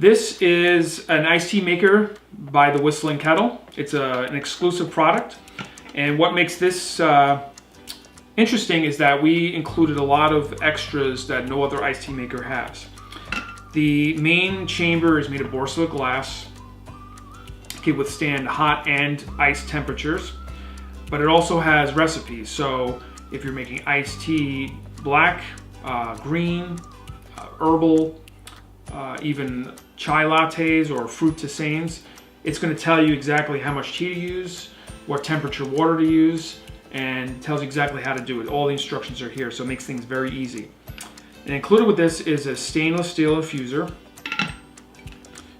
This is an iced tea maker by the Whistling Kettle. It's an exclusive product. And what makes this interesting is that we included a lot of extras that no other iced tea maker has. The main chamber is made of borsalite glass. It can withstand hot and ice temperatures, but it also has recipes. So if you're making iced tea, black, green, herbal, even chai lattes or fruit tisanes, it's going to tell you exactly how much tea to use, what temperature water to use, and tells you exactly how to do it. All the instructions are here, so it makes things very easy. And included with this is a stainless steel infuser.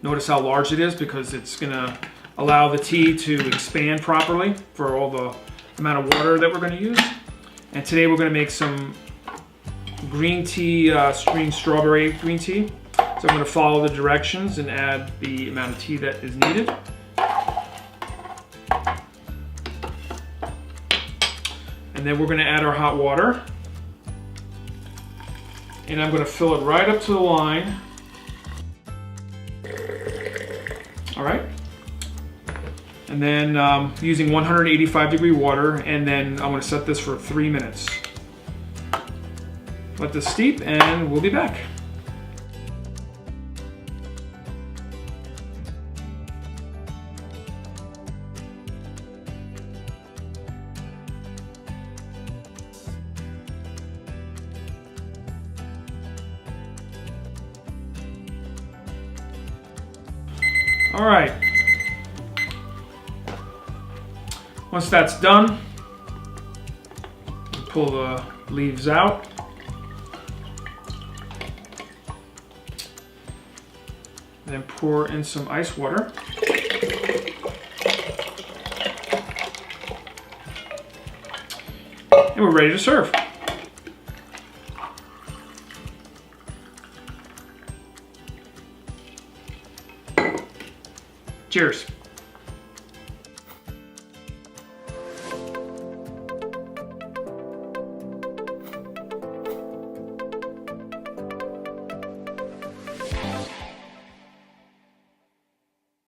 Notice how large it is because it's going to allow the tea to expand properly for all the amount of water that we're going to use. And today we're going to make some green tea, green strawberry green tea. So I'm going to follow the directions and add the amount of tea that is needed. And then we're going to add our hot water. And I'm going to fill it right up to the line. All right. And then using 185-degree water, and then I'm going to set this for 3 minutes. Let this steep, and we'll be back. All right. Once that's done, pull the leaves out. And then pour in some ice water. And we're ready to serve. Cheers.